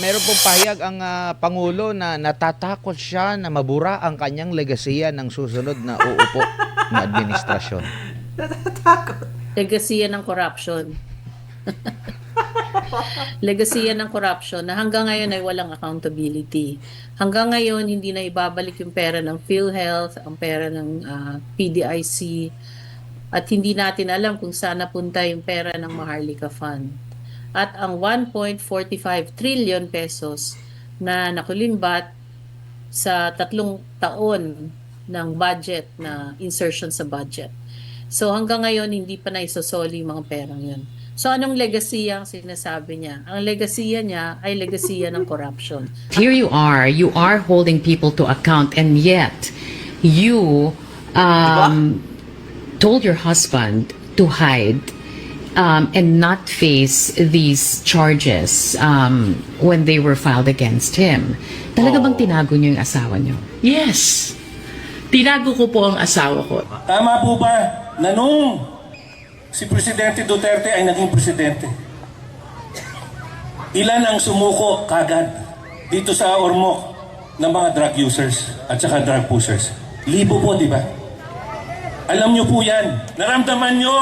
Meron pong pahayag ang Pangulo na natatakot siya na mabura ang kanyang legasiya ng susunod na uupo na administrasyon. Natatakot. Legasiya ng corruption. Legasiya ng corruption na hanggang ngayon ay walang accountability. Hanggang ngayon, hindi na ibabalik yung pera ng PhilHealth, ang pera ng PDIC, at hindi natin alam kung saan napunta yung pera ng Maharlika Fund. At ang 1.45 trillion pesos na nakulimbat sa 3 taon ng budget na insertion sa budget. So hanggang ngayon, hindi pa naisosoli yung mga perang yun. So anong legasiya ang sinasabi niya? Ang legasiya niya ay legasiya ng corruption. Here you are holding people to account, and yet you told your husband to hide and not face these charges when they were filed against him. Talaga bang tinago niyo yung asawa niyo? Yes. Tinago ko po ang asawa ko. Tama po ba na nung si Presidente Duterte ay naging presidente, ilan ang sumuko kagad dito sa ormoc ng mga drug users at saka drug pushers? Libo po, di ba? Alam nyo po yan. Naramdaman nyo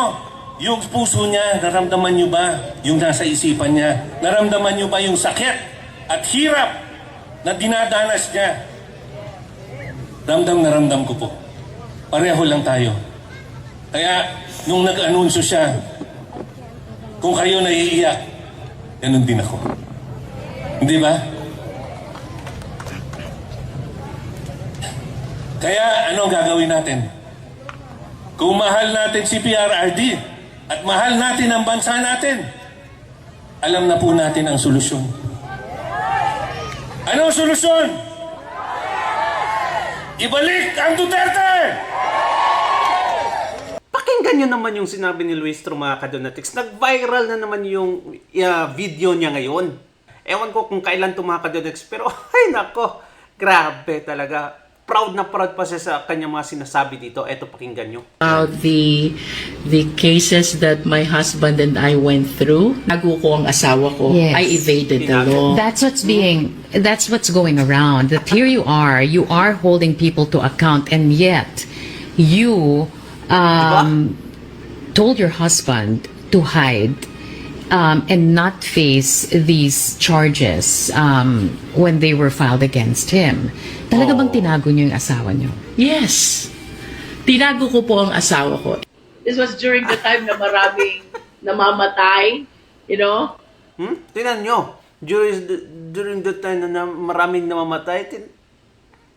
yung puso niya. Naramdaman nyo ba yung nasa isipan niya? Naramdaman nyo ba yung sakit at hirap na dinadanas niya? Ramdam na ramdam ko po. Pareho lang tayo. Kaya, nung nag-anunsyo siya, kung kayo naiiyak, ganun din ako. Hindi ba? Kaya, anong gagawin natin? Kung mahal natin si PRRD at mahal natin ang bansa natin, alam na po natin ang solusyon. Anong solusyon? Ibalik ang Duterte! Pakinggan nyo naman yung sinabi ni Luis Tro, mga kadonatics. Nag-viral na naman yung video niya ngayon. Ewan ko kung kailan ito, mga kadonatics, pero ay nako, grabe talaga. Proud na proud pa siya sa kanyang mga sinasabi dito. Eto, pakinggan nyo. About the cases that my husband and I went through, nago ko ang asawa ko. Yes. I evaded the law. That's what's going around. That here you are holding people to account, and yet you told your husband to hide and not face these charges when they were filed against him. Talaga bang tinago niyo yung asawa niyo? Yes. Tinago ko po ang asawa ko. This was during the time na maraming namamatay, you know? Tingnan nyo. During the time na maraming namamatay,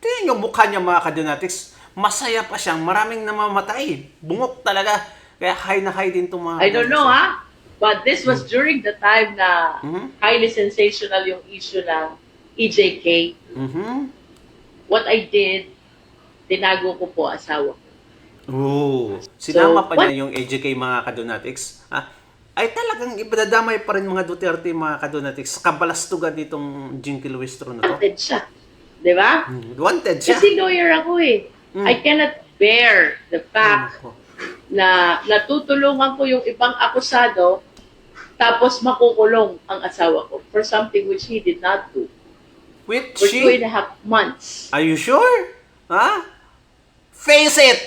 tingnan nyo mukha niya, mga kadonatics. Masaya pa siyang maraming namamatay. Bungok talaga. Kaya high na high din itong mga I don't know, ha? But this was during the time na highly sensational yung issue ng EJK. What I did, tinago ko po asawa ko. Oo. Sinama So, pa niya yung AJK, mga kadonatics. Ay talagang ipinadamay pa rin mga Duterte, mga kadonatics. Kabalastugan nitong Jinky Luis Tro na to. Wanted siya. Di ba? Wanted siya. Kasi lawyer ako eh. I cannot bear the fact na natutulungan ko yung ibang akusado tapos makukulong ang asawa ko for something which he did not do. With For she? 2.5 months. Are you sure? Ha? Face it!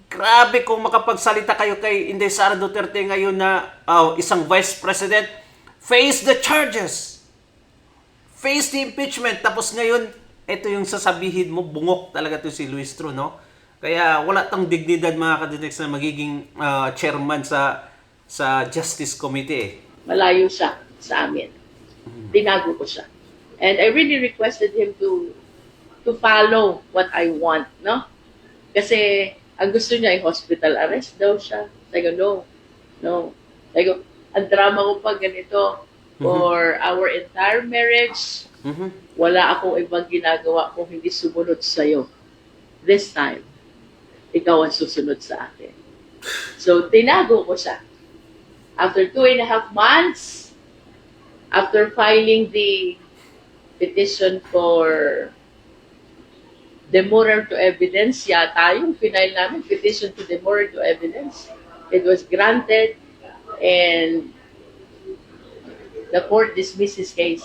Grabe kung makapagsalita kayo kay Inday Sara Duterte ngayon na isang vice president. Face the charges. Face the impeachment. Tapos ngayon, ito yung sasabihin mo, bungok talaga to si Luis Tro, no? Kaya wala tang dignidad, mga kadeteks, na magiging chairman sa Justice Committee. Malayo siya sa amin. Tinago ko siya. And I really requested him to follow what I want, no? Kasi ang gusto niya ay hospital arrest daw siya. Sabi ko, no. Sabi ko, ang drama ko pa ganito for our entire marriage, wala akong ibang ginagawa kung hindi sumunod sa'yo. This time, ikaw ang susunod sa akin. So, tinago ko siya. After 2.5 months, after filing the petition for demurrer to evidence, yata yung final namin, petition to demurrer to evidence. It was granted, and the court dismissed his case.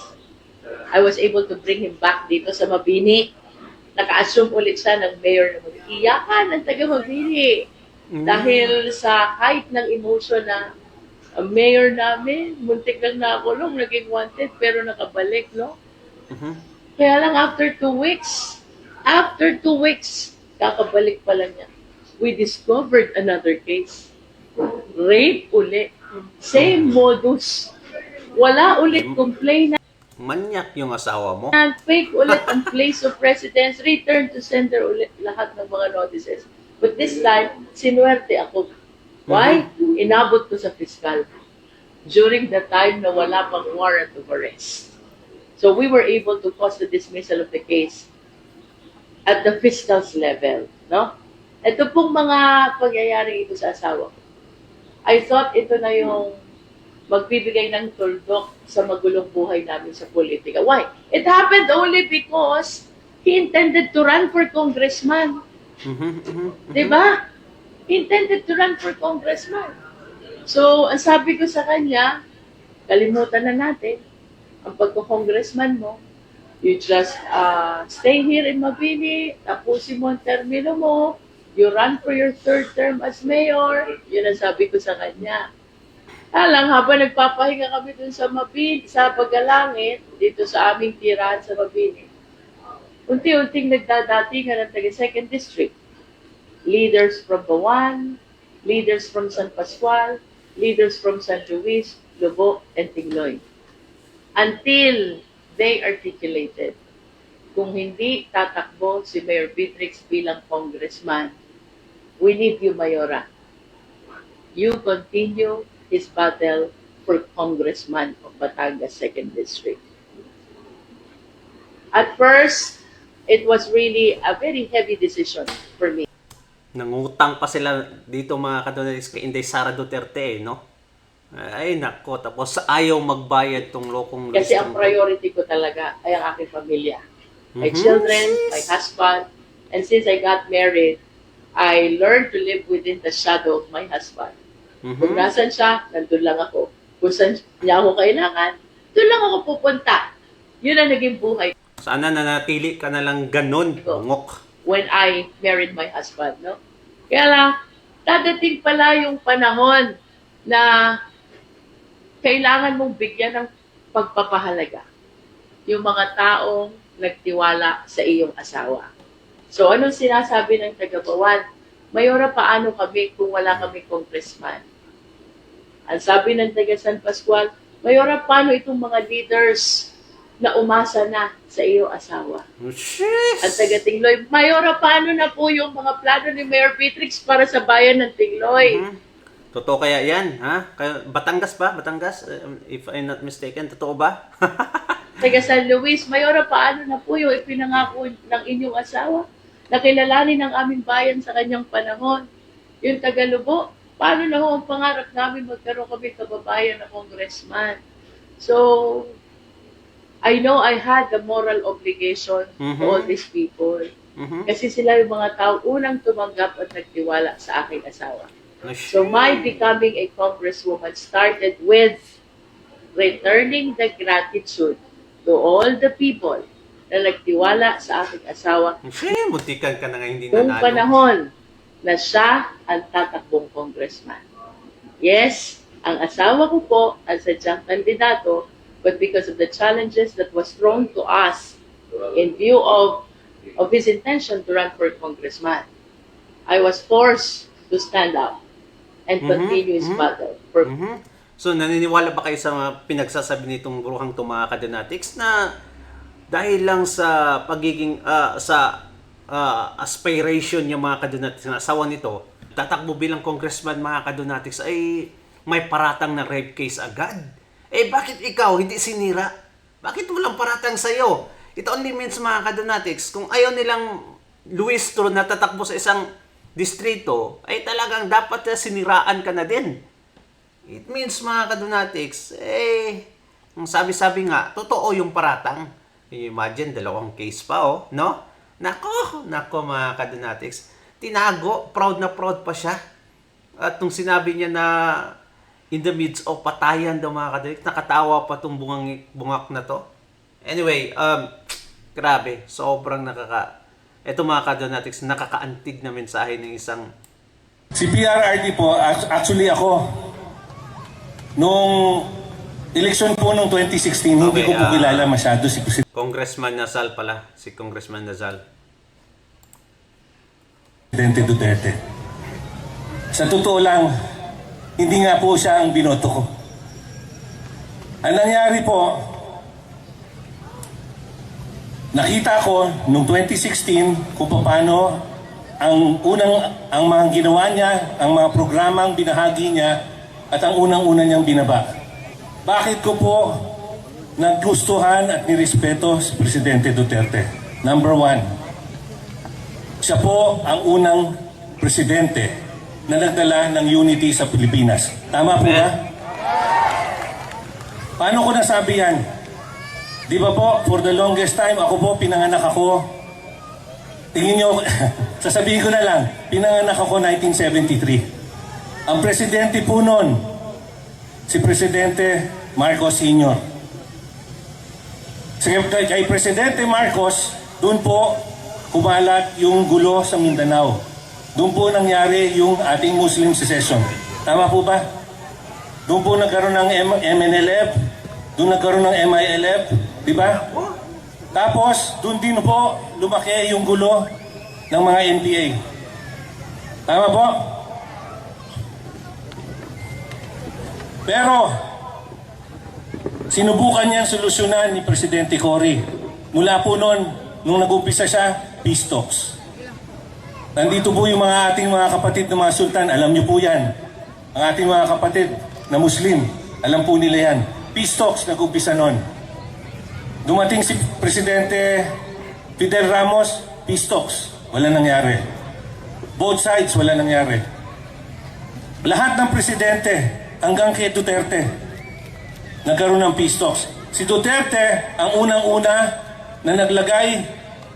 I was able to bring him back dito sa Mabini. Naka-assume ulit siya ng mayor ng Mabini. Iyakan ng taga Mabini. Dahil sa height ng emotion na ang mayor namin, muntik lang nakulong, naging wanted, pero nakabalik, no? Kaya lang after 2 weeks, kakabalik pa lang niya. We discovered another case. Rape uli. Same modus. Wala ulit complaint. Manyak yung asawa mo. And fake ulit ang place of residence, return to sender ulit lahat ng mga notices. But this time, sinuwerte ako. Why? Inabot ko sa fiscal during the time na wala pang warrant of arrest. So we were able to cause the dismissal of the case at the fiscal's level. No? Ito pong mga pangyayari ito sa asawa ko. I thought ito na yung magbibigay ng tuldok sa magulong buhay namin sa politika. Why? It happened only because he intended to run for congressman. Diba? He intended to run for congressman. So, ang sabi ko sa kanya, kalimutan na natin ang pagko-congressman mo. You just stay here in Mabini, tapusin mo ang termino mo, you run for your 3rd term as mayor. Yun ang sabi ko sa kanya. Alang, habang nagpapahinga kami dun sa Mabini, sa Pagalangit, dito sa aming tirahan sa Mabini, unti-unting nagdadatingan ng taga 2nd District. Leaders from Bawan, leaders from San Pascual, leaders from San Luis, Lobo, and Tingloy. Until they articulated, kung hindi tatakbo si Mayor Beatrix bilang congressman, we need you, Mayora. You continue his battle for congressman of Batangas 2nd District. At first, it was really a very heavy decision for me. Nangutang pa sila dito mga kadonalists kay Inday Sara Duterte, no? Ay, nako. Tapos ayaw magbayad tong lokong Kasi ang listong- priority ko talaga ay ang aking pamilya. My children, my husband, and since I got married, I learned to live within the shadow of my husband. Kung nasan siya, nandun lang ako. Kung saan niya ako kailangan, doon lang ako pupunta. Yun ang naging buhay Sana nanatili ka na lang ganun, ngok. when I married my husband, no? Kaya lang, dadating pala yung panahon na kailangan mong bigyan ng pagpapahalaga yung mga taong nagtiwala sa iyong asawa. So, anong sinasabi ng taga-Bawan? Mayora, paano kami kung wala kami congressman? Ang sabi ng taga San Pascual, Mayora, paano itong mga leaders na umasa na sa iyong asawa? At taga Tingloy, Mayora, paano na po yung mga plano ni Mayor Beatrix para sa bayan ng Tingloy? Totoo kaya yan, ha? Batangas ba? Batangas? If I'm not mistaken, totoo ba? Taga San Luis, Mayora, paano na po yung ipinangako ng inyong asawa na kilalanin ang aming bayan sa kanyang panahon? Yung taga Lubo, paano na ho ang pangarap namin magkaroon kami kababayan na congressman? So, I know I had the moral obligation to all these people. Kasi sila yung mga tao unang tumanggap at nagtiwala sa aking asawa. So my becoming a congresswoman started with returning the gratitude to all the people na nagtiwala sa aking asawa Muntikan ka na nga hindi noong nanalo. panahon na siya ang tatakbong congressman. Yes, ang asawa ko po ang sadyang kandidato, but because of the challenges that was thrown to us in view of his intention to run for congressman, I was forced to stand up and continue his battle. For So, naniniwala ba kayo sa mga pinagsasabi nitong bruhang to mga kadonatics na dahil lang sa pagiging, aspiration yung mga kadonatics na asawa nito, tatakbo bilang congressman mga kadonatics ay may paratang na rape case agad? Eh, bakit ikaw hindi sinira? Bakit walang paratang sa'yo? It only means mga kadonatics, kung ayaw nilang Luistro na tatakbo sa isang distrito, ay talagang dapat na siniraan ka na din. It means mga kadonatics, ang sabi-sabi nga, totoo yung paratang. Imagine, 2 case pa, no? Nako mga kadonatics. Tinago, proud na proud pa siya. At nung sinabi niya na in the midst of patayan daw mga kadilik. Nakatawa pa itong bungak na to. Anyway, grabe, sobrang Ito mga kadonatics, nakakaantig na mensahe ng isang... Si PRRD po, actually ako, nung eleksyon po nung 2016, hindi ko po kilala masyado si Presidente Congressman Nazal pala, si Congressman Nazal. Duterte. Sa totoo lang, hindi nga po siya ang binoto ko. Ang nangyari po, nakita ko nung 2016 kung paano ang mga ginawa niya, ang mga programang binahagi niya, at ang unang-una niyang binaba. Bakit ko po nagustuhan at nirespeto si Presidente Duterte? Number one, siya po ang unang presidente na nagdala ng unity sa Pilipinas. Tama po ba? Paano ko nasabi yan? Di ba po, for the longest time, ako po, pinanganak ako. Tingin nyo, sasabihin ko na lang, pinanganak ako 1973. Ang presidente po noon, si Presidente Marcos Sr. Kay Presidente Marcos, doon po kumalat yung gulo sa Mindanao. Doon po nangyari yung ating Muslim secession. Tama po ba? Doon po nagkaroon ng MNLF, doon nagkaroon ng MILF, di ba? Tapos, doon din po lumaki yung gulo ng mga NPA. Tama po? Pero, sinubukan niyang solusyonan ni Presidente Cory. Mula po noon, nung nag-umpisa siya, peace talks. Nandito po yung ating mga kapatid na mga sultan, alam niyo po yan. Ang ating mga kapatid na Muslim, alam po nila yan. Peace talks nag-umpisa noon. Dumating si Presidente Fidel Ramos, peace talks. Wala nangyari. Both sides, wala nangyari. Lahat ng presidente, hanggang kay Duterte, nagkaroon ng peace talks. Si Duterte, ang unang-una na naglagay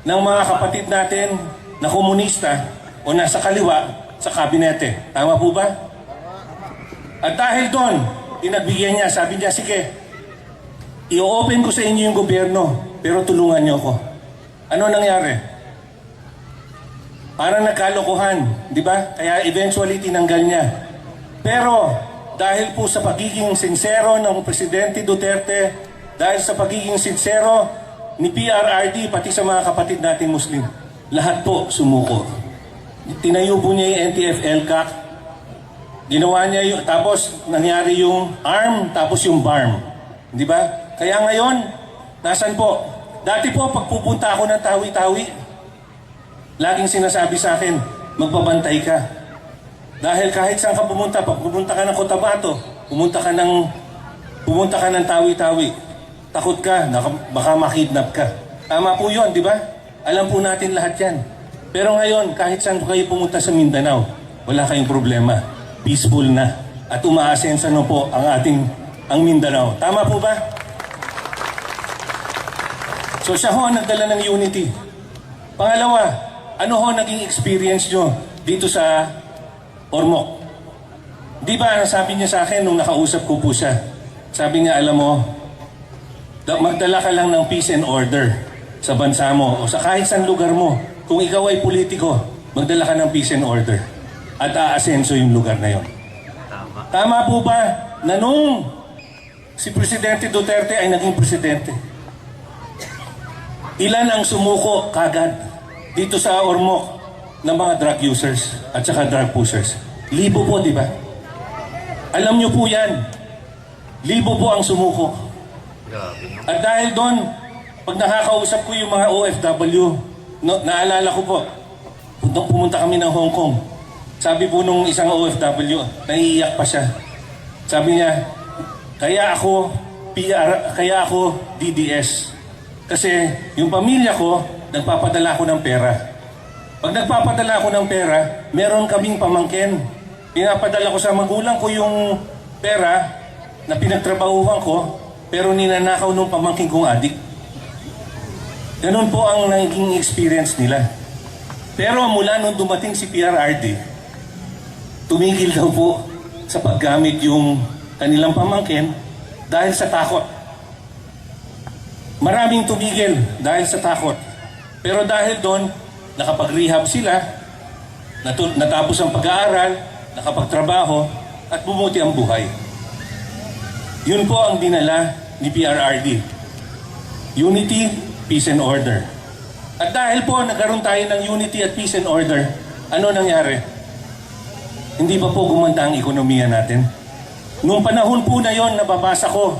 ng mga kapatid natin na komunista o nasa kaliwa sa kabinete. Tama po ba? At dahil doon, pinagbigyan niya, sabi niya, sige, i-open ko sa inyo yung gobyerno, pero tulungan niyo ako. Ano nangyari? Parang nagkalokohan, di ba? Kaya eventually tinanggal niya. Pero dahil po sa pagiging sincero ng Presidente Duterte, dahil sa pagiging sincero ni PRRD, pati sa mga kapatid nating Muslim, lahat po sumuko. Tinayo po niya yung NTF-ELCAC, ginawa niya yung, tapos nangyari yung ARM, tapos yung BARM. Di ba? Kaya ngayon, nasan po? Dati po, pagpupunta ako ng Tawi-Tawi, laging sinasabi sa akin, magpabantay ka. Dahil kahit saan ka pumunta, pag pumunta ka ng Cotabato, pumunta ka ng Tawi-Tawi, takot ka, baka makidnap ka. Tama po yun, di ba? Alam po natin lahat yan. Pero ngayon, kahit saan kayo pumunta sa Mindanao, wala kayong problema. Peaceful na. At umaasensa na po ang Mindanao. Tama po ba? So siya ho ang nagdala ng unity. Pangalawa, ano ho naging experience nyo dito sa Ormoc? Di ba sabi niya sa akin nung nakausap ko po siya, sabi niya, alam mo, magdala ka lang ng peace and order sa bansa mo o sa kahit saan lugar mo. Kung ikaw ay politiko, magdala ka ng peace and order at aasenso yung lugar na yon. Tama po ba na nung si Presidente Duterte ay naging presidente, ilan ang sumuko kagad dito sa Ormoc ng mga drug users at saka drug pushers? Libo po, di ba? Alam nyo po yan. Libo po ang sumuko. At dahil doon, pag nakakausap ko yung mga OFW, naalala ko po, pumunta kami ng Hong Kong. Sabi po nung isang OFW, naiiyak pa siya. Sabi niya, kaya ako DDS. Kasi yung pamilya ko, nagpapadala ko ng pera. Pag nagpapadala ko ng pera, meron kaming pamangkin. Pinapadala ko sa magulang ko yung pera na pinagtrabahuhan ko, pero ninanakaw nung pamangkin kong adik. Ganun po ang naging experience nila. Pero mula nung dumating si PRRD, tumigil daw po sa paggamit yung kanilang pamangkin dahil sa takot. Maraming tumigil dahil sa takot. Pero dahil doon, nakapag-rehab sila, natapos ang pag-aaral, nakapagtrabaho, at bumuti ang buhay. Yun po ang dinala ni PRRD. Unity, peace and order. At dahil po nagkaroon tayo ng unity at peace and order, ano nangyari? Hindi pa po gumanda ang ekonomiya natin. Noong panahon po na yon, nababasa ko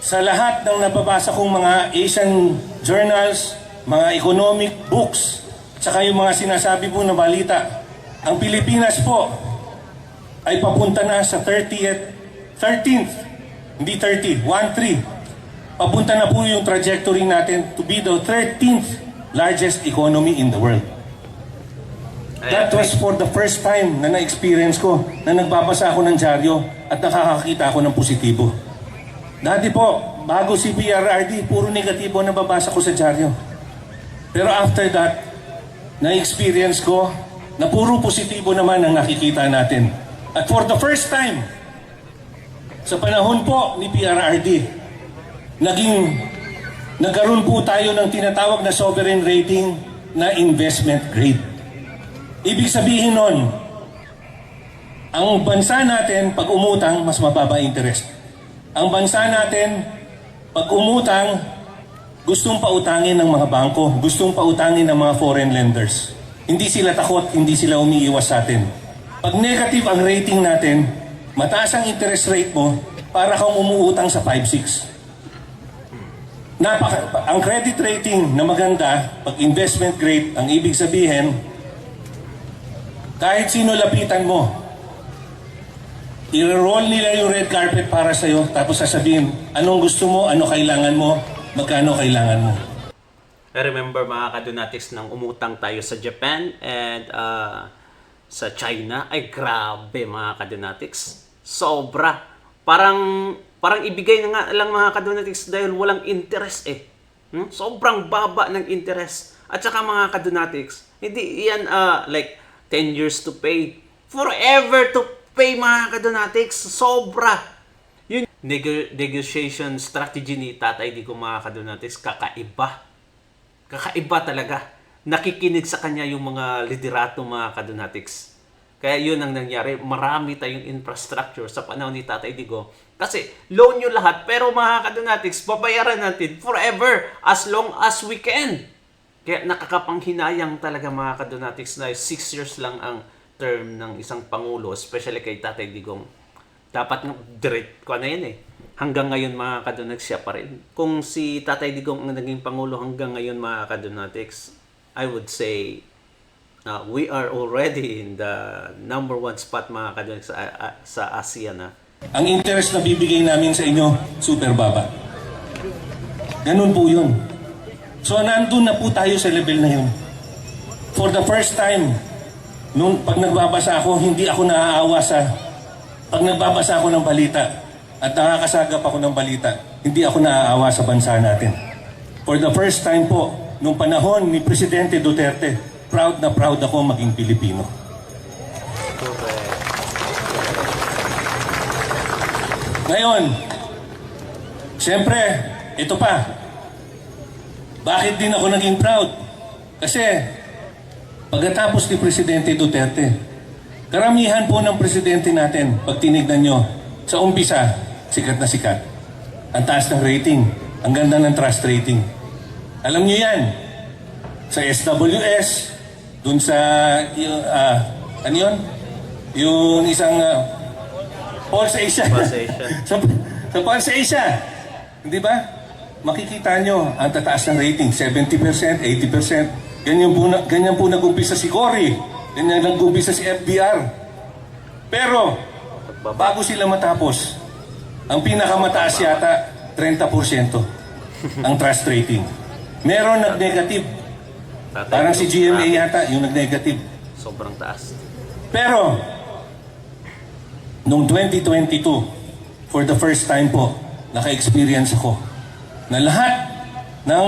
sa lahat ng nababasa kong mga Asian journals, mga economic books, saka yung mga sinasabi po na balita, ang Pilipinas po ay papunta na sa 13th, hindi 30, 1-3. Papunta na po yung trajectory natin to be the 13th largest economy in the world. That was for the first time na na-experience ko na nagbabasa ako ng dyaryo at nakakakita ako ng positibo. Dati po, bago si PRRD, puro negatibo na nababasa ko sa dyaryo. Pero after that, na-experience ko na puro positibo naman ang nakikita natin. At for the first time, sa panahon po ni PRRD, nagkaroon po tayo ng tinatawag na sovereign rating na investment grade. Ibig sabihin nun, ang bansa natin pag umutang, mas mababa interest. Ang bansa natin pag umutang, gustong pautangin ng mga bangko, gustong pautangin ng mga foreign lenders. Hindi sila takot, hindi sila umiiwas sa atin. Pag negative ang rating natin, mataas ang interest rate mo, para kang umuutang sa 5-6. Ang credit rating na maganda, pag investment grade, ang ibig sabihin, kahit sino lapitan mo, i-roll nila yung red carpet para sa'yo, tapos sasabihin, anong gusto mo, ano kailangan mo, magkano kailangan mo. I remember mga kadonatics nang umutang tayo sa Japan and sa China. Ay grabe mga kadonatics. Sobra. Parang ibigay na nga lang mga kadonatics dahil walang interest eh. Sobrang baba ng interest. At saka mga kadonatics, hindi yan like 10 years to pay. Forever to pay mga kadonatics. Sobra. Yun negotiation strategy ni Tatay Digong mga kadonatics, kakaiba. Kakaiba talaga. Nakikinig sa kanya yung mga liderato mga kadonatics. Kaya yun ang nangyari. Marami tayong infrastructure sa panahon ni Tatay Digong. Kasi loan nyo lahat, pero mga kadonatics, babayaran natin forever as long as we can. Kaya nakakapanghinayang talaga mga kadonatics na 6 years lang ang term ng isang Pangulo, especially kay Tatay Digong. Dapat direct ko na yun eh. Hanggang ngayon mga kadonatics siya pa rin. Kung si Tatay Digong ang naging Pangulo hanggang ngayon mga kadonatics, I would say we are already in the number 1 spot mga kadonatics sa ASEAN. Ang interest na bibigay namin sa inyo, super baba. Ganun po yun. So nandun na po tayo sa level na yun. For the first time, pag nagbabasa ako, hindi ako naaawa pag nagbabasa ako ng balita at nakakasagap ako ng balita, hindi ako naaawa sa bansa natin. For the first time po, nung panahon ni Presidente Duterte, proud na proud ako maging Pilipino. Ngayon, siyempre, ito pa. Bakit din ako naging proud? Kasi, pagkatapos ni Presidente Duterte, karamihan po ng presidente natin, pag tinignan nyo, sa umpisa, sikat na sikat. Ang taas ng rating, ang ganda ng trust rating. Alam nyo yan, sa SWS, dun sa, ano yun? Yung isang, Pulse Asia. sa Pulse Asia. Hindi ba? Makikita nyo, ang tataas ng rating, 70%, 80%. Ganyan po nag-umpisa si Cory. Ganyan nag-umpisa si FDR. Pero, bago sila matapos, ang pinakamataas yata, 30% ang trust rating. Meron nag-negative. Parang si GMA yata, yung nag-negative. Sobrang taas. Pero, noong 2022, for the first time po, naka-experience ako na lahat ng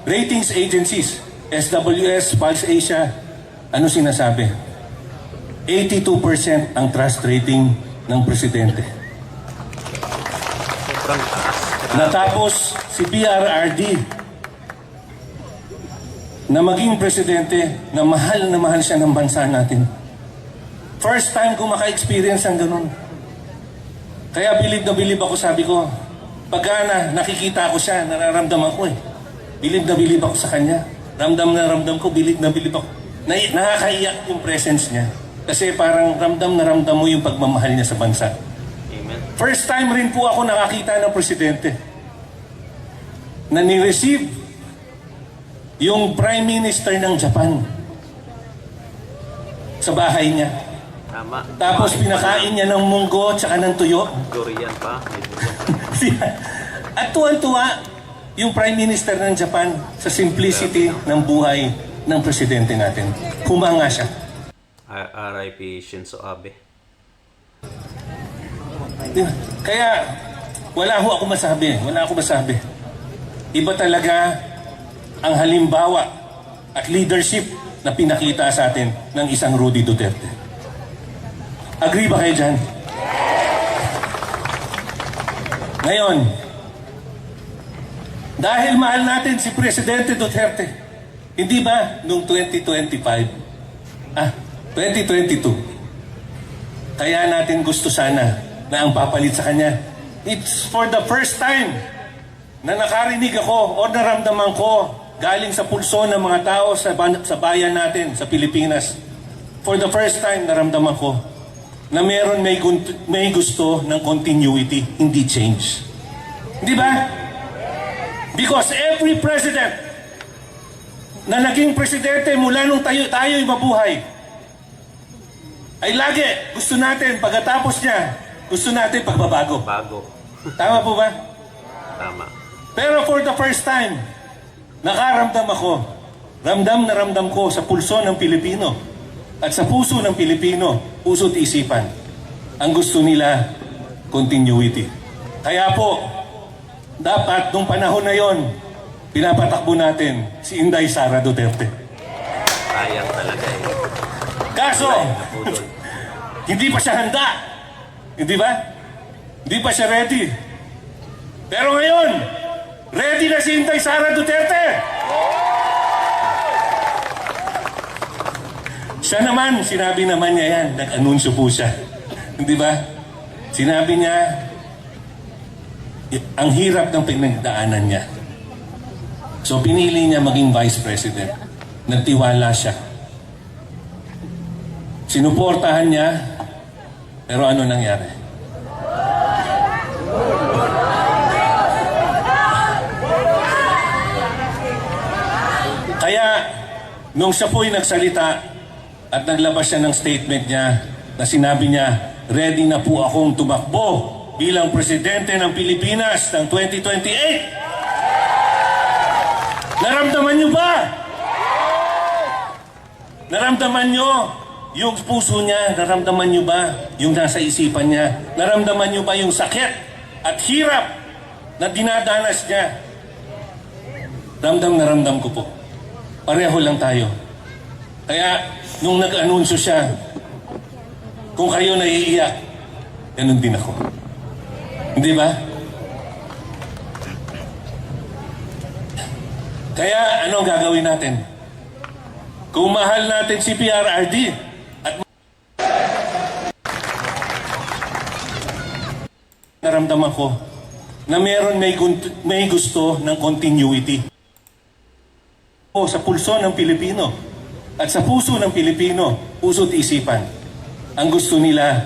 ratings agencies, SWS, Pulse Asia, ano sinasabi? 82% ang trust rating ng presidente. Sobrang taas. Natapos si PRRD na maging presidente na mahal siya ng bansa natin. First time ko maka-experience ng ganun. Kaya bilib na bilib ako, sabi ko, pagka nakikita ko siya, nararamdaman ko eh. Bilib na bilib ako sa kanya. Ramdam na ramdam ko, bilib na bilib ako. Nakakaiyak yung presence niya. Kasi parang ramdam na ramdam mo yung pagmamahal niya sa bansa. Amen. First time rin po ako nakakita ng presidente na ni-receive yung Prime Minister ng Japan sa bahay niya. Tama. Tapos pinakain niya ng munggo at saka ng tuyo. Durian pa. May dugo. At tuwan-tuwa yung Prime Minister ng Japan sa simplicity ng buhay ng presidente natin. Humanga siya. RIP Shinzo Abe. Kaya wala ako masabi. Iba talaga ang halimbawa at leadership na pinakita sa atin ng isang Rudy Duterte. Agree ba kayo dyan? Ngayon, dahil mahal natin si Presidente Duterte, hindi ba noong 2022, kaya natin gusto sana na ang papalit sa kanya. It's for the first time na nakarinig ako o naramdaman ko galing sa pulso ng mga tao sa bayan natin, sa Pilipinas. For the first time, naramdaman ko na meron may gusto ng continuity, hindi change. Di ba? Because every president na naging presidente mula nung tayo'y mabuhay, ay lagi gusto natin, pagkatapos niya, gusto natin pagbabago. Bago. Tama po ba? Tama. Pero for the first time, nakaramdam ako, ramdam na ramdam ko sa pulso ng Pilipino at sa puso ng Pilipino, puso at isipan, ang gusto nila, continuity. Kaya po, dapat nung panahon na yon, pinapatakbo natin si Inday Sara Duterte. Sayang talaga eh. Kaso, Napudol. hindi pa siya handa. Hindi ba? Hindi pa siya ready. Pero ngayon, ready na si Inday Sara Duterte. Siya naman, sinabi naman niya yan, nag-anunsyo po siya. Hindi ba? Sinabi niya, ang hirap ng pinagdaanan niya. So pinili niya maging Vice President. Nagtiwala siya. Sinuportahan niya, pero ano nangyari? Kaya, nung siya po'y nagsalita at naglabas siya ng statement niya na sinabi niya, ready na po akong tumakbo bilang presidente ng Pilipinas ng 2028. Naramdaman niyo ba? Naramdaman niyo yung puso niya? Naramdaman niyo ba yung nasa isipan niya? Naramdaman niyo ba yung sakit at hirap na dinadanas niya? Ramdam na ramdam ko po. Pareho lang tayo. Kaya, nung nag-anunsyo siya, kung kayo naiiyak, ganun din ako. Hindi ba? Kaya, ano ang gagawin natin? Kung mahal natin si PRRD, at naramdaman ko na meron may gusto ng continuity. O sa pulso ng Pilipino at sa puso ng Pilipino, puso at isipan, ang gusto nila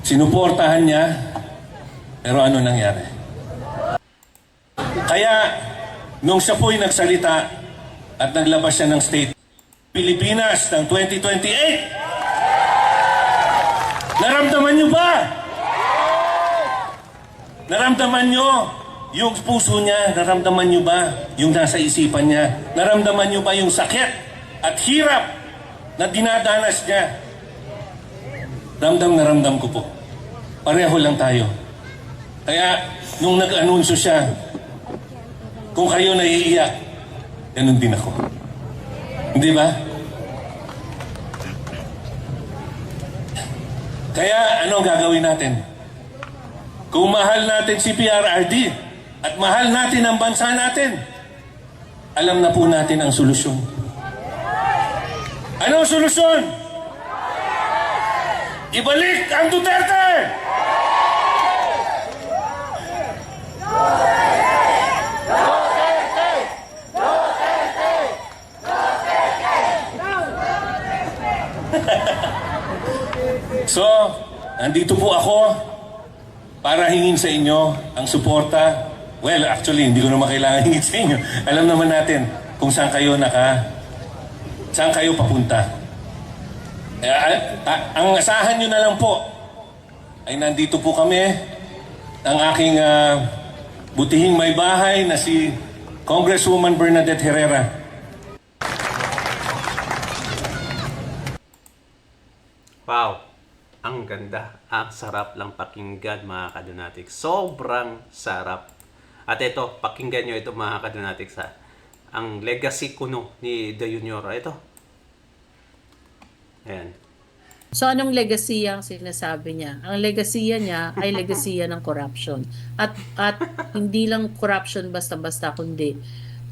sinuportahan niya, pero ano nangyari? Kaya nung siya po'y nagsalita at naglabas siya ng state Pilipinas ng 2028, naramdaman niyo ba? Naramdaman niyo yung puso niya? Naramdaman niyo ba yung nasa isipan niya? Naramdaman niyo ba yung sakit at hirap na dinadanas niya? Ramdam na ramdam ko po. Pareho lang tayo. Kaya nung nag-anunsyo siya, kung kayo naiiyak, ganun din ako. Hindi ba? Kaya anong gagawin natin? Kung mahal natin si PRRD at mahal natin ang bansa natin, alam na po natin ang solusyon. Anong solusyon? Ibalik ang Duterte! So, nandito po ako para hingin sa inyo ang suporta. Well, actually, hindi ko naman kailangan hingin sa inyo. Alam naman natin kung saan kayo papunta. Ang asahan nyo na lang po ay nandito po kami, ang aking butihing may bahay na si Congresswoman Bernadette Herrera. Wow! Ang ganda. Ang sarap lang pakinggan, mga kadonatics. Sobrang sarap. At ito, pakinggan nyo ito, mga kadonatics, ha. Ang legacy kuno ni De Junior. Ito. Ayan. So anong legacy ang sinasabi niya? Ang legacy niya ay legacy ng corruption. At hindi lang corruption basta-basta, kundi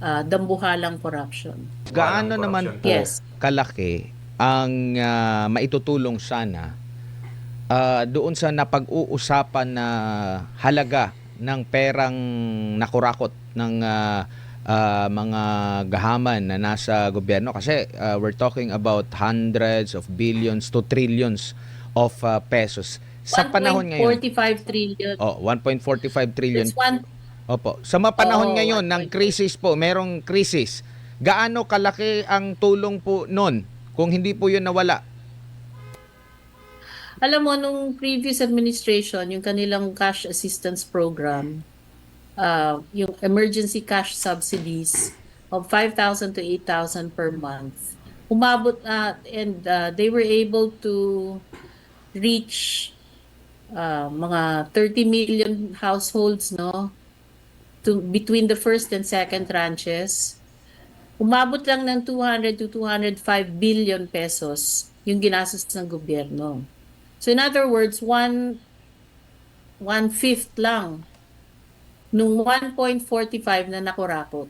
dambuhalang corruption. Gaano Walang naman corruption. po Yes. kalaki ang maitutulong sana doon sa napag-uusapan na halaga ng perang nakurakot ng mga gahaman na nasa gobyerno? Kasi we're talking about hundreds of billions to trillions of pesos. Sa panahon ngayon, 1.45 trillion. 1.45 trillion. It's one. Opo. Sa panahon Oo, ngayon ng krisis po, merong krisis. Gaano kalaki ang tulong po noon kung hindi po yun nawala? Alam mo, nung previous administration, yung kanilang cash assistance program, yung emergency cash subsidies of 5,000 to 8,000 per month, umabot and they were able to reach mga 30 million households, no, to between the first and second tranches. Umabot lang ng 200 to 205 billion pesos yung ginastos ng gobyerno. So in other words, one-fifth lang nung 1.45 na nakurakot.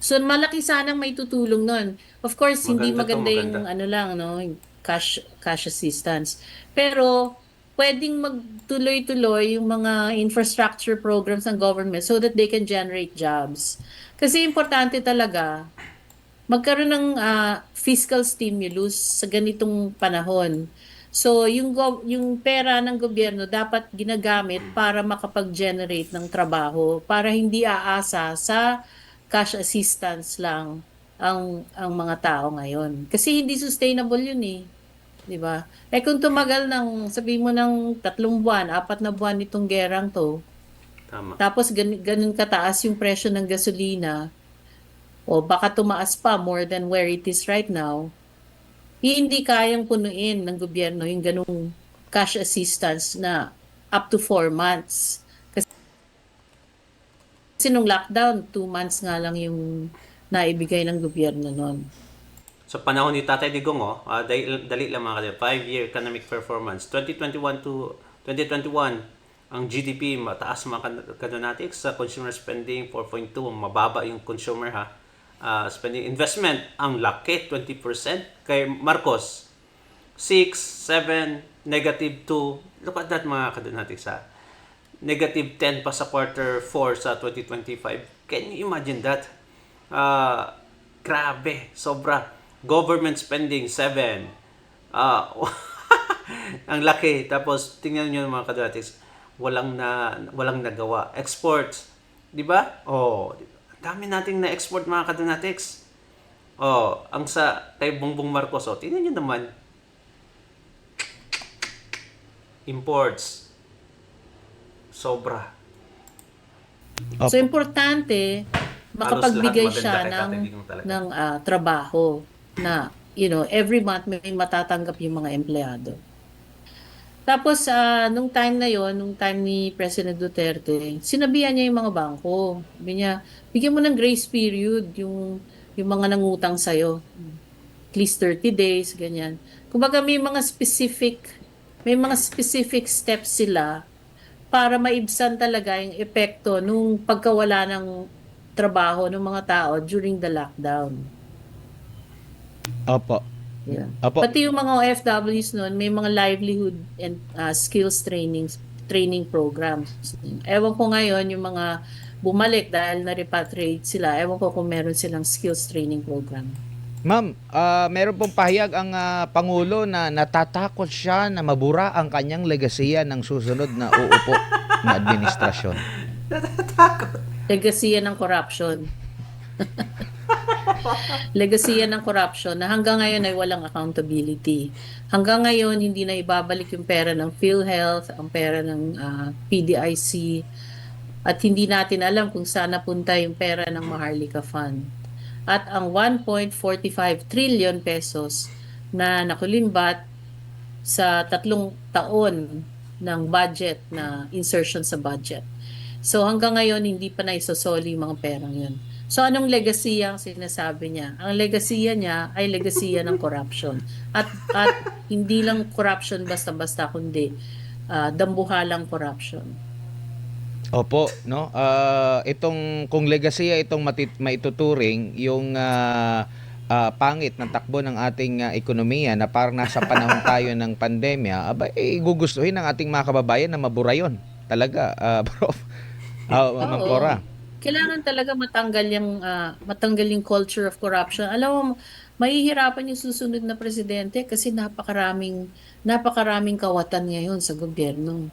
So malaki sanang may tutulong nun. Of course, hindi maganda yung ano lang, no, yung cash assistance. Pero pwedeng magtuloy-tuloy yung mga infrastructure programs ng government so that they can generate jobs. Kasi importante talaga magkaroon ng fiscal stimulus sa ganitong panahon. So, yung pera ng gobyerno dapat ginagamit para makapag-generate ng trabaho, para hindi aasa sa cash assistance lang ang mga tao ngayon. Kasi hindi sustainable yun eh. 'Di ba? Eh kung tumagal ng, sabi mo ng 3 buwan, 4 na buwan itong gerang to, Tama. tapos ganun kataas yung presyo ng gasolina, o baka tumaas pa more than where it is right now, hindi kayang punuin ng gobyerno yung ganung cash assistance na up to 4 months. Kasi nung lockdown, 2 months nga lang yung naibigay ng gobyerno noon. Sa panahon ni Tatay Digong, dali lang mga 5-year economic performance. 2021 to 2021, ang GDP mataas mga kadonatics, sa consumer spending 4.2, mababa yung consumer spending. Investment ang laki, 20%. Kay Marcos 6, 7, negative 2. Look at that mga kadonatics negative 10 pa sa quarter 4 sa 2025. Can you imagine that? Grabe, sobra. Government spending 7. Ang laki. Tapos tingnan niyo mga kadonatics, walang nagawa. Exports, 'di ba? Dami nating na-export mga kadonatics. Ang sa kay Bongbong Marcos, tingnan niyo naman. Imports. Sobra. So importante makapagbigay Halos lahat siya maganda kay Tatay Digong talaga. ng trabaho na every month may matatanggap yung mga empleyado. Tapos nung time na yon, nung time ni President Duterte, sinabihan niya yung mga bangko. Sabi niya, bigyan mo ng grace period yung mga nangutang sa'yo. At least 30 days, ganyan. Kumbaga may mga specific steps sila para maibsan talaga yung epekto nung pagkawala ng trabaho ng mga tao during the lockdown. Opo. Yeah. Opo. Pati yung mga OFWs noon, may mga livelihood and skills training programs. Ewan ko ngayon yung mga bumalik dahil na-repatriate sila. Ewan ko kung meron silang skills training program. Ma'am, meron pong pahayag ang Pangulo na natatakot siya na mabura ang kanyang legasiya ng susunod na uupo na administrasyon. Legasiya ng corruption. Legasiya ng corruption na hanggang ngayon ay walang accountability. Hanggang ngayon, hindi na ibabalik yung pera ng PhilHealth, ang pera ng PDIC, at hindi natin alam kung saan napunta yung pera ng Maharlika Fund. At ang 1.45 trillion pesos na nakulimbat sa 3 taon ng budget na insertion sa budget. So hanggang ngayon, hindi pa naisosoli yung mga perang yun. So anong legasiya ang sinasabi niya? Ang legasiya niya ay legasiya ng corruption. At hindi lang corruption basta-basta, kundi dambuhalang corruption. Opo, no? Itong kung legasiya itong maituturing yung pangit ng takbo ng ating ekonomiya na parang nasa panahon tayo ng pandemya, gugustuhin ng ating mga kababayan na mabura yun. Talaga, Prof. Ma'am Cora. Kailangan talaga matanggal yung culture of corruption. Alam mo, mahihirapan yung susunod na presidente kasi napakaraming kawatan ngayon sa gobyerno.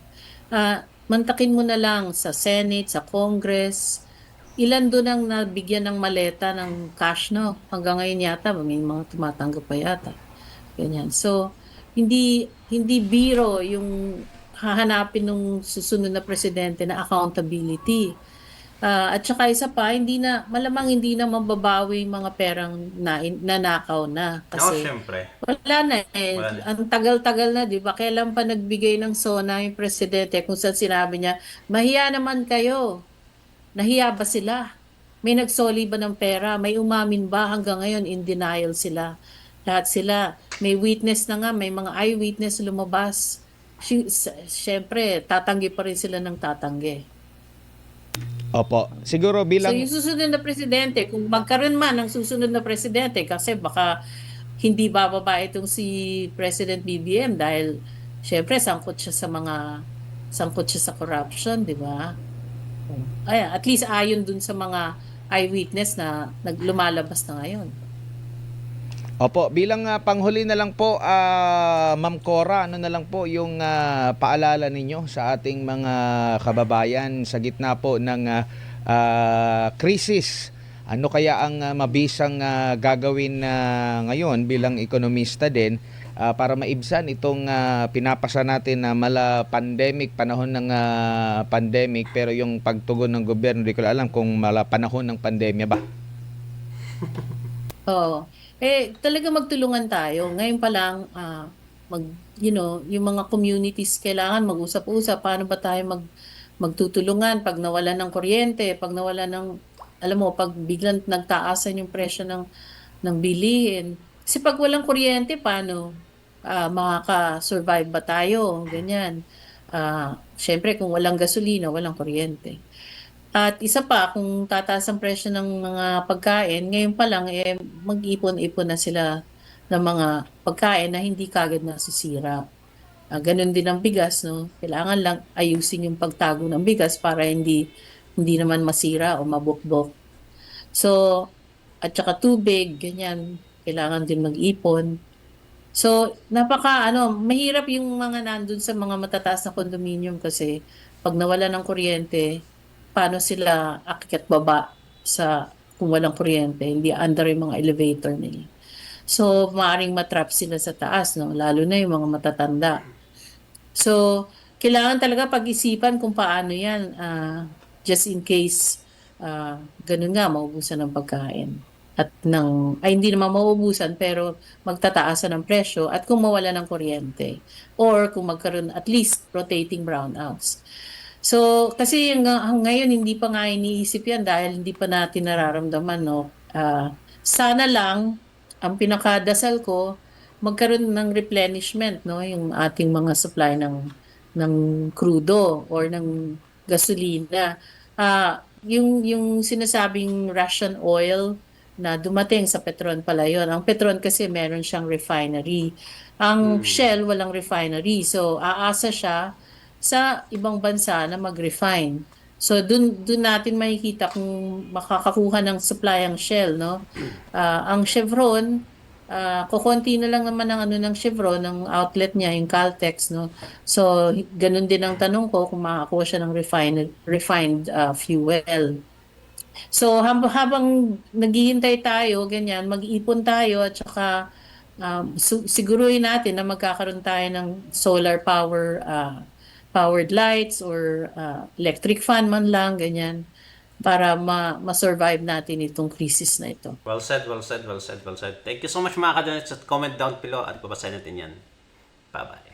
Mantakin mo na lang sa Senate, sa Congress, ilan doon ang nabigyan ng maleta ng cash, no? Hanggang ngayon yata, may mga tumatanggap pa yata. Ganyan. So, hindi biro yung hahanapin ng susunod na presidente na accountability. At saka isa pa, malamang hindi na mababawi yung mga perang nanakaw na. Kasi syempre. wala na eh. Wala na. Ang tagal-tagal na, di ba? Kailan pa nagbigay ng SONA yung presidente kung saan sinabi niya, mahiya naman kayo. Nahiya ba sila? May nagsoli ba ng pera? May umamin ba? Hanggang ngayon, in denial sila. Lahat sila. May witness na nga, may mga eyewitness lumabas. Siyempre, tatanggi pa rin sila ng tatanggi. Opo. Siguro So bilang yung susunod na presidente, kung magkaroon man ng susunod na presidente, kasi baka hindi bababa itong si President BBM dahil syempre sangkot siya sa corruption, di ba? Ay, at least ayon dun sa mga eyewitness na lumalabas na ngayon. Opo, bilang panghuli na lang po, Ma'am Cora, ano na lang po yung paalala ninyo sa ating mga kababayan sa gitna po ng krisis. Ano kaya ang mabisang gagawin ngayon bilang ekonomista din para maibsan itong pinapasa natin na panahon ng pandemic, pero yung pagtugon ng gobyerno, hindi ko alam kung panahon ng pandemya ba? Oo. Talaga magtulungan tayo. Ngayon pa lang, yung mga communities kailangan mag-usap-usap. Paano ba tayo magtutulungan pag nawalan ng kuryente, pag nawalan ng, alam mo, pag biglang nagtaasan yung presyo ng bilihin. Kasi pag walang kuryente, paano? Makaka-survive ba tayo? Ganyan. Syempre, kung walang gasolina, walang kuryente. At isa pa, kung tataas ang presyo ng mga pagkain, ngayon pa lang, mag-ipon-ipon na sila ng mga pagkain na hindi kagad nasisira. Ganun din ang bigas, no? Kailangan lang ayusin yung pagtago ng bigas para hindi naman masira o mabukbok. So, at saka tubig, ganyan, kailangan din mag-ipon. So, mahirap yung mga nandun sa mga matataas na condominium kasi pag nawala ng kuryente, paano sila akyat baba kung walang kuryente, hindi under yung mga elevator nila. So, maaaring matrap sila sa taas, no? Lalo na yung mga matatanda. So, kailangan talaga pag-isipan kung paano yan, just in case, ganun nga, maubusan ng pagkain. Hindi naman maubusan, pero magtataasan ng presyo at kung mawala ng kuryente. Or kung magkaroon at least rotating brownouts. So, kasi ngayon hindi pa nga iniisip yan dahil hindi pa natin nararamdaman, no? Sana lang, ang pinakadasal ko, magkaroon ng replenishment, no, yung ating mga supply ng crudo or ng gasolina. Yung sinasabing Russian oil na dumating sa Petron pala yun. Ang Petron kasi meron siyang refinery. Ang Shell walang refinery. So aasa siya sa ibang bansa na mag-refine. So dun natin makikita kung makakakuha ng supply ang Shell, no? Ang Chevron, kukonti na lang naman ang ano ng Chevron, ng outlet niya, yung Caltex, no? So ganun din ang tanong ko kung makakakuha siya ng refined fuel. So habang naghihintay tayo, ganyan, mag-ipon tayo at saka siguruhin natin na magkakaroon tayo ng solar powered lights or electric fan man lang, ganyan, para ma-survive natin itong crisis na ito. Well said, well said, well said, well said. Thank you so much mga kadonets. Comment down below at babasahin natin yan. Bye-bye.